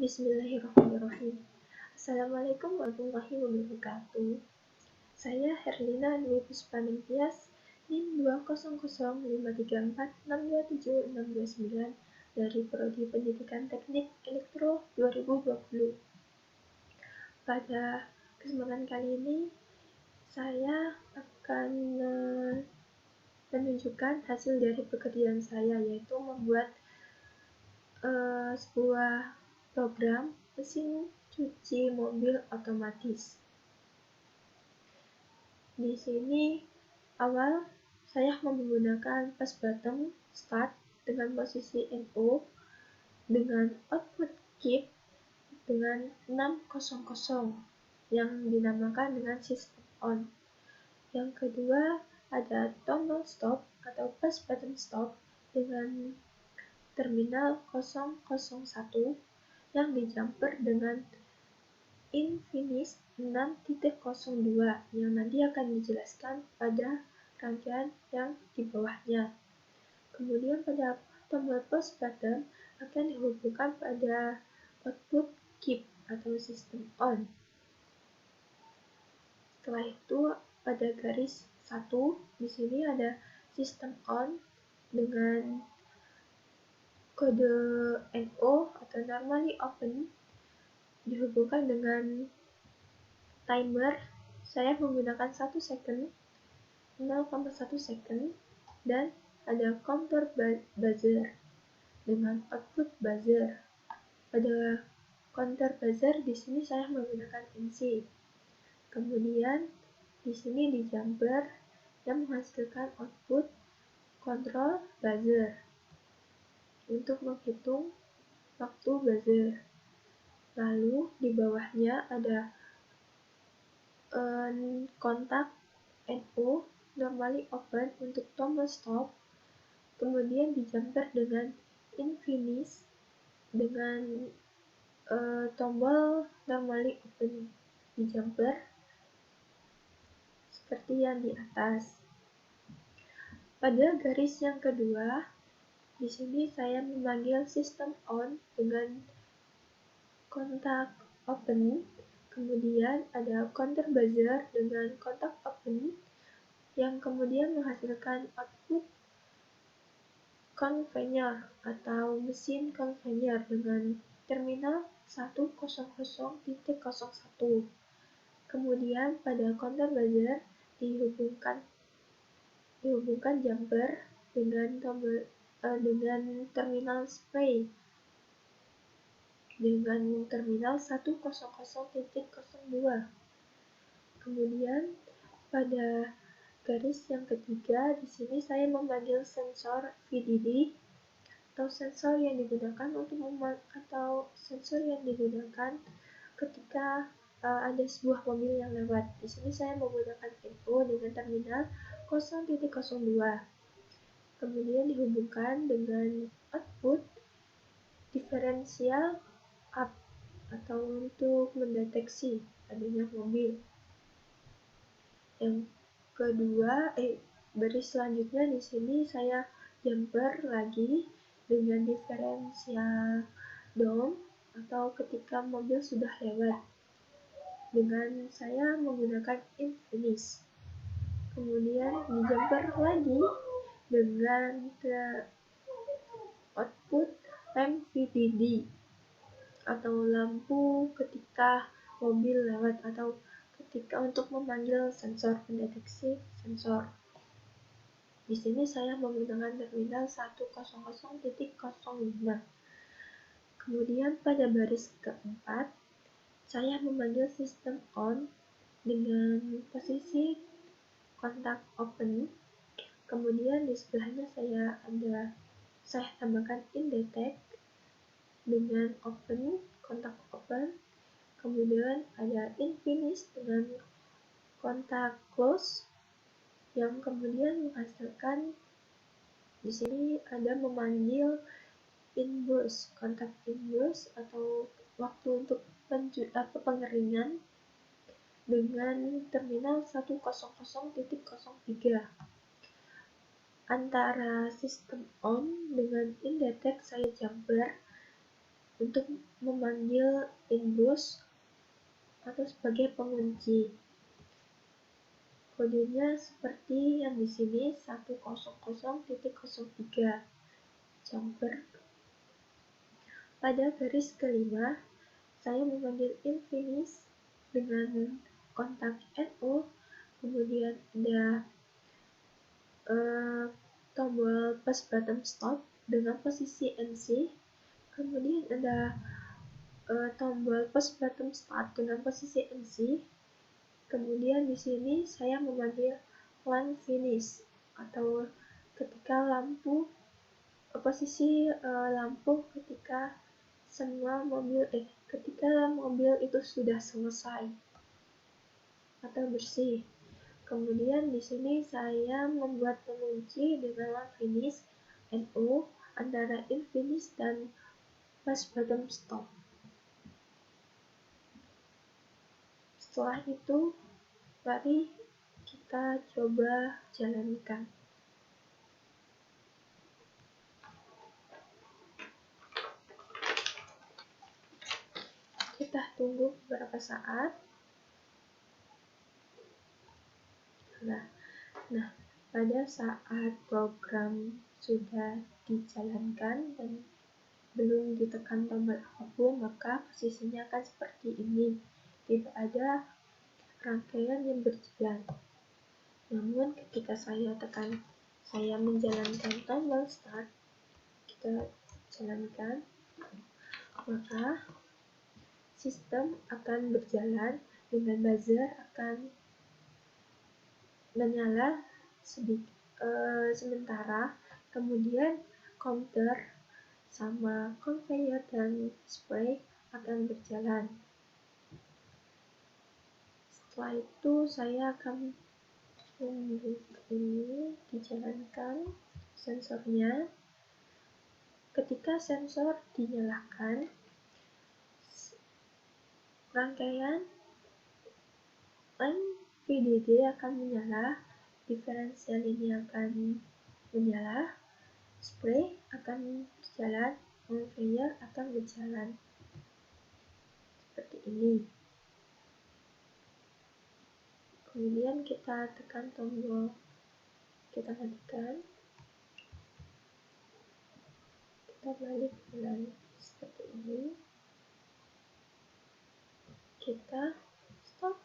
Bismillahirrahmanirrahim. Assalamualaikum warahmatullahi wabarakatuh. Saya Herlina Dwi Puspaning Tias, NIM 20053462769 dari Prodi Pendidikan Teknik Elektro 2020. Pada kesempatan kali ini, saya akan menunjukkan hasil dari pekerjaan saya, yaitu membuat sebuah program mesin cuci mobil otomatis. Di sini awal saya menggunakan push button start dengan posisi NO dengan output keep dengan 600 yang dinamakan dengan sistem on. Yang kedua ada tombol stop atau push button stop dengan terminal 001 yang dijumper dengan infinish 6.02 yang nanti akan dijelaskan pada rangkaian yang di bawahnya. Kemudian pada tombol push button akan dihubungkan pada output keep atau sistem on. Setelah itu pada garis 1 di sini ada sistem on dengan kode NO atau normally open dihubungkan dengan timer. Saya menggunakan 1 second, 0,1 second, dan ada counter buzzer dengan output buzzer. Pada counter buzzer di sini saya menggunakan NC. Kemudian di sini di jumper yang menghasilkan output control buzzer untuk menghitung waktu buzzer. Lalu di bawahnya ada kontak NO normally open untuk tombol stop, kemudian di jumper dengan infinish dengan tombol normally open di jumper seperti yang di atas. Pada garis yang kedua, di sini saya memanggil sistem on dengan kontak open, kemudian ada counter buzzer dengan kontak open yang kemudian menghasilkan output conveyor atau mesin conveyor dengan terminal 100.01. Kemudian pada counter buzzer dihubungkan jumper dengan terminal spray dengan terminal 100.02. Kemudian pada garis yang ketiga di sini saya memanggil sensor VDD atau sensor yang digunakan ketika ada sebuah mobil yang lewat. Di sini saya menggunakan NO dengan terminal 0.02. Kemudian dihubungkan dengan output diferensial up atau untuk mendeteksi adanya mobil. Yang kedua, baris selanjutnya di sini saya jumper lagi dengan diferensial down atau ketika mobil sudah lewat dengan saya menggunakan infinish. Kemudian di jumper lagi dengan output lamp VDD atau lampu ketika mobil lewat atau ketika untuk memanggil sensor pendeteksi sensor. Di sini saya menggunakan terminal 100.05. Kemudian pada baris keempat saya memanggil sistem on dengan posisi kontak open. Kemudian di sebelahnya saya tambahkan indetect dengan open, kontak open. Kemudian ada infinish dengan kontak close yang kemudian menghasilkan di sini ada memanggil inburst, kontak inburst atau waktu untuk pengeringan dengan terminal 100.03. Antara sistem on dengan indetect saya jumper untuk memanggil inbus atau sebagai pengunci. Kodenya seperti yang di sini 100.03 jumper. Pada garis kelima, saya memanggil infinish dengan kontak NO, kemudian ada tombol push button stop dengan posisi NC, kemudian ada tombol push button start dengan posisi NC, kemudian di sini saya memanggil lamp finish atau ketika posisi lampu ketika ketika mobil itu sudah selesai atau bersih. Kemudian di sini saya membuat pengunci dengan lamp finish NO antara infinish dan push button stop. Setelah itu, mari kita coba jalankan. Kita tunggu beberapa saat. Nah, pada saat program sudah dijalankan dan belum ditekan tombol apapun, maka posisinya akan seperti ini. Tidak ada rangkaian yang berjalan. Namun ketika saya menjalankan tombol start, kita jalankan, maka sistem akan berjalan dengan buzzer akan menyala sementara, kemudian counter sama conveyor dan spray akan berjalan. Setelah itu saya akan membuka ini, dijalankan sensornya. Ketika sensor dinyalakan, rangkaian VDD akan menyala, diferensial ini akan menyala, spray akan berjalan, conveyor akan berjalan seperti ini. Kemudian kita tekan tombol, kita matikan, kita balik dengan seperti ini, kita stop.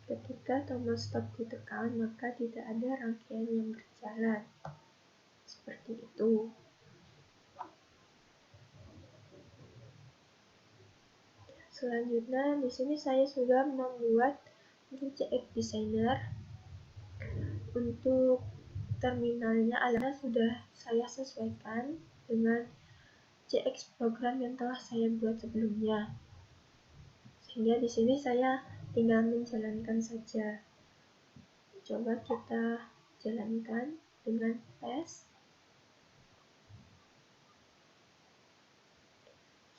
Ketika tombol stop ditekan, maka tidak ada rangkaian yang berjalan. Seperti itu. Selanjutnya, di sini saya sudah membuat JX Designer. Untuk terminalnya, alatnya sudah saya sesuaikan dengan JX program yang telah saya buat sebelumnya. Sehingga di sini saya tinggal menjalankan saja. Coba kita jalankan dengan tes.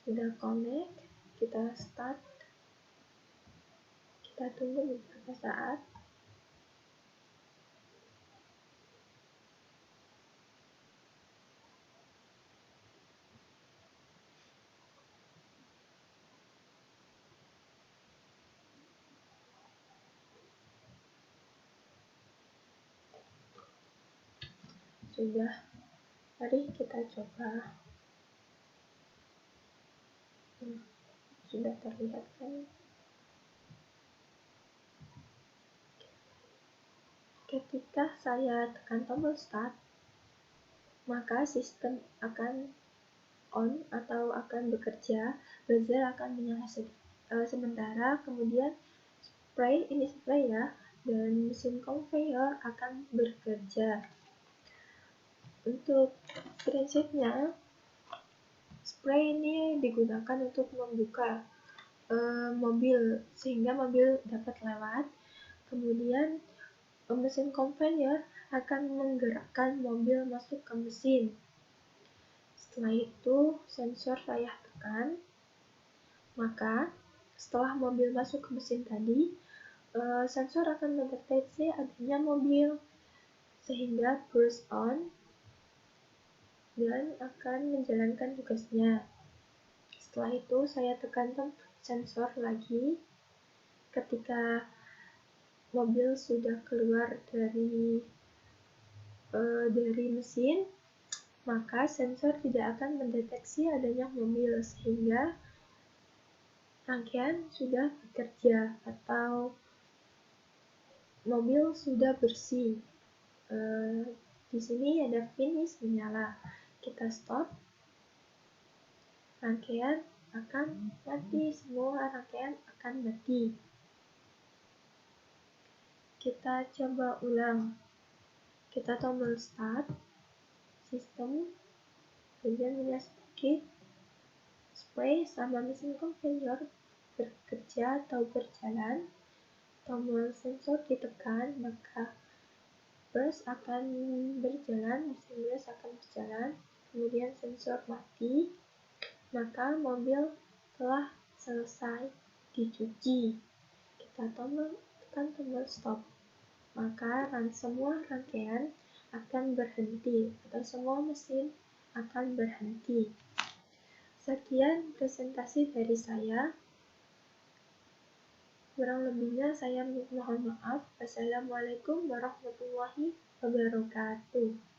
Sudah connect, kita start. Kita tunggu beberapa saat. Sudah, mari kita coba. Sudah terlihat kan? Ketika saya tekan tombol start, maka sistem akan on atau akan bekerja, buzzer akan menyala sementara, kemudian spray ya, dan mesin conveyor akan bekerja. Untuk prinsipnya, spray ini digunakan untuk membuka mobil sehingga mobil dapat lewat. Kemudian mesin conveyor akan menggerakkan mobil masuk ke mesin. Setelah itu sensor saya tekan, maka setelah mobil masuk ke mesin tadi, sensor akan mendeteksi adanya mobil, sehingga burst on dan akan menjalankan tugasnya. Setelah itu saya tekan tombol sensor lagi. Ketika mobil sudah keluar dari mesin, maka sensor tidak akan mendeteksi adanya mobil, sehingga rangkaian sudah bekerja atau mobil sudah bersih. Di sini ada finish menyala. Kita stop. Rangkaian akan mati, semua rangkaian akan mati. Kita coba ulang. Kita tombol start. Sistem berjalan sedikit supaya sama mesin konveyor bekerja atau berjalan. Tombol sensor ditekan, maka bus akan berjalan, mesin bus akan berjalan. Kemudian sensor mati, maka mobil telah selesai dicuci. Kita tekan tombol stop, maka semua rangkaian akan berhenti atau semua mesin akan berhenti. Sekian presentasi dari saya. Kurang lebihnya saya mohon maaf. Wassalamualaikum warahmatullahi wabarakatuh.